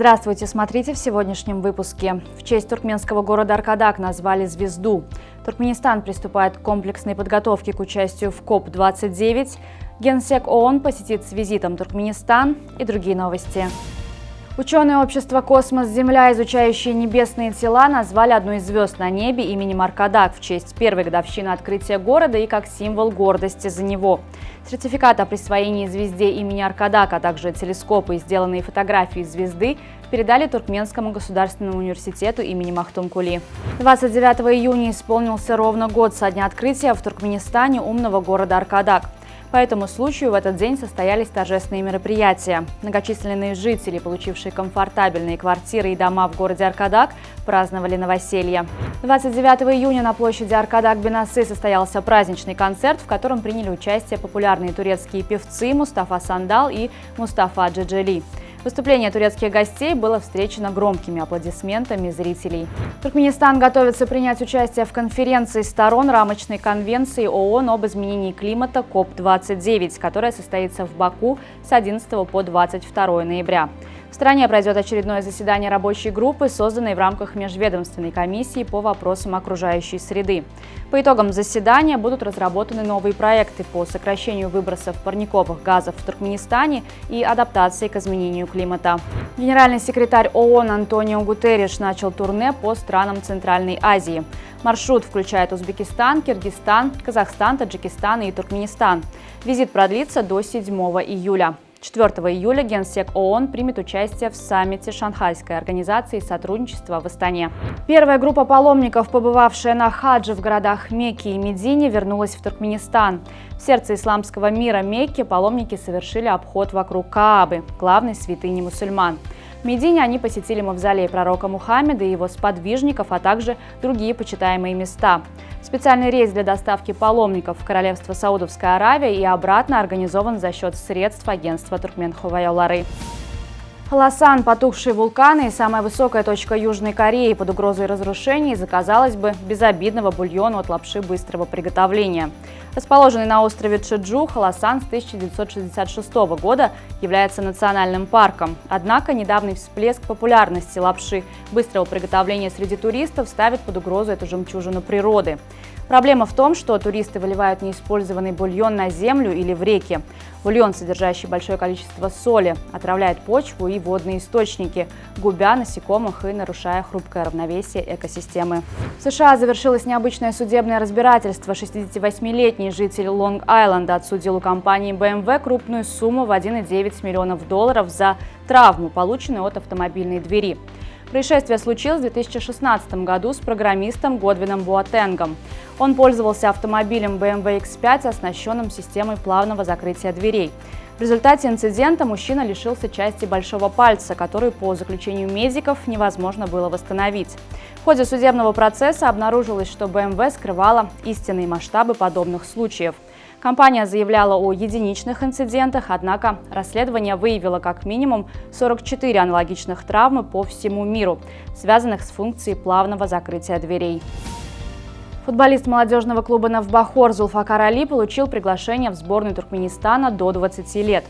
Здравствуйте, смотрите в сегодняшнем выпуске. В честь туркменского города Аркадак назвали звезду. Туркменистан приступает к комплексной подготовке к участию в КОП-29. Генсек ООН посетит с визитом Туркменистан и другие новости. Ученые общества «Космос-Земля», изучающие небесные тела, назвали одну из звезд на небе именем Аркадак в честь первой годовщины открытия города и как символ гордости за него. Сертификат о присвоении звезде имени Аркадак, а также телескопы и сделанные фотографии звезды передали Туркменскому государственному университету имени Махтумкули. 29 июня исполнился ровно год со дня открытия в Туркменистане умного города Аркадак. По этому случаю в этот день состоялись торжественные мероприятия. Многочисленные жители, получившие комфортабельные квартиры и дома в городе Аркадак, праздновали новоселье. 29 июня на площади Аркадак-Бенасы состоялся праздничный концерт, в котором приняли участие популярные турецкие певцы Мустафа Сандал и Мустафа Джеджели. Выступление турецких гостей было встречено громкими аплодисментами зрителей. Туркменистан готовится принять участие в конференции сторон рамочной конвенции ООН об изменении климата КОП-29, которая состоится в Баку с 11 по 22 ноября. В стране пройдет очередное заседание рабочей группы, созданной в рамках межведомственной комиссии по вопросам окружающей среды. По итогам заседания будут разработаны новые проекты по сокращению выбросов парниковых газов в Туркменистане и адаптации к изменению климата. Генеральный секретарь ООН Антонио Гутерриш начал турне по странам Центральной Азии. Маршрут включает Узбекистан, Киргизстан, Казахстан, Таджикистан и Туркменистан. Визит продлится до 7 июля. 4 июля Генсек ООН примет участие в саммите Шанхайской организации сотрудничества в Астане. Первая группа паломников, побывавшая на хадже в городах Мекке и Медине, вернулась в Туркменистан. В сердце исламского мира Мекки паломники совершили обход вокруг Каабы, главной святыни мусульман. В Медине они посетили мавзолей пророка Мухаммеда и его сподвижников, а также другие почитаемые места. Специальный рейс для доставки паломников в Королевство Саудовская Аравия и обратно организован за счет средств агентства Туркмен-Хувайоллары. Лосан, потухшие вулканы и самая высокая точка Южной Кореи под угрозой разрушений из-за, казалось бы, безобидного бульона от лапши быстрого приготовления. Расположенный на острове Чеджу, Лосан с 1966 года является национальным парком. Однако недавний всплеск популярности лапши быстрого приготовления среди туристов ставит под угрозу эту жемчужину природы. Проблема в том, что туристы выливают неиспользованный бульон на землю или в реки. Бульон, содержащий большое количество соли, отравляет почву и водные источники, губя насекомых и нарушая хрупкое равновесие экосистемы. В США завершилось необычное судебное разбирательство. 68-летний житель Лонг-Айленда отсудил у компании BMW крупную сумму в 1,9 миллионов долларов за травму, полученную от автомобильной двери. Происшествие случилось в 2016 году с программистом Годвином Буатенгом. Он пользовался автомобилем BMW X5, оснащенным системой плавного закрытия дверей. В результате инцидента мужчина лишился части большого пальца, которую, по заключению медиков, невозможно было восстановить. В ходе судебного процесса обнаружилось, что BMW скрывала истинные масштабы подобных случаев. Компания заявляла о единичных инцидентах, однако расследование выявило как минимум 44 аналогичных травмы по всему миру, связанных с функцией плавного закрытия дверей. Футболист молодежного клуба «Навбахор» Зулфакар Али получил приглашение в сборную Туркменистана до 20 лет.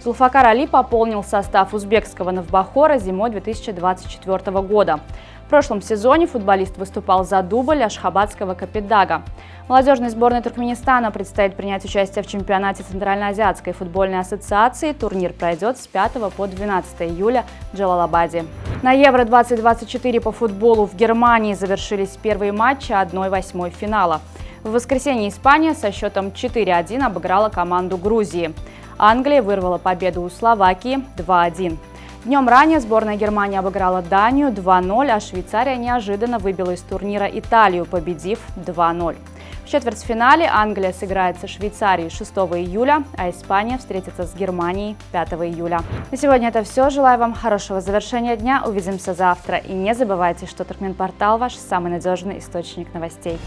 Зулфакар Али пополнил состав узбекского «Навбахора» зимой 2024 года. В прошлом сезоне футболист выступал за дубль ашхабадского Капитдага. Молодежной сборной Туркменистана предстоит принять участие в чемпионате Центральноазиатской футбольной ассоциации. Турнир пройдет с 5 по 12 июля в Джалалабаде. На Евро-2024 по футболу в Германии завершились первые матчи 1/8 финала. В воскресенье Испания со счетом 4-1 обыграла команду Грузии. Англия вырвала победу у Словакии 2-1. Днем ранее сборная Германии обыграла Данию 2-0, а Швейцария неожиданно выбила из турнира Италию, победив 2-0. В четвертьфинале Англия сыграет со Швейцарией 6 июля, а Испания встретится с Германией 5 июля. На сегодня это все. Желаю вам хорошего завершения дня. Увидимся завтра. И не забывайте, что Туркменпортал – ваш самый надежный источник новостей.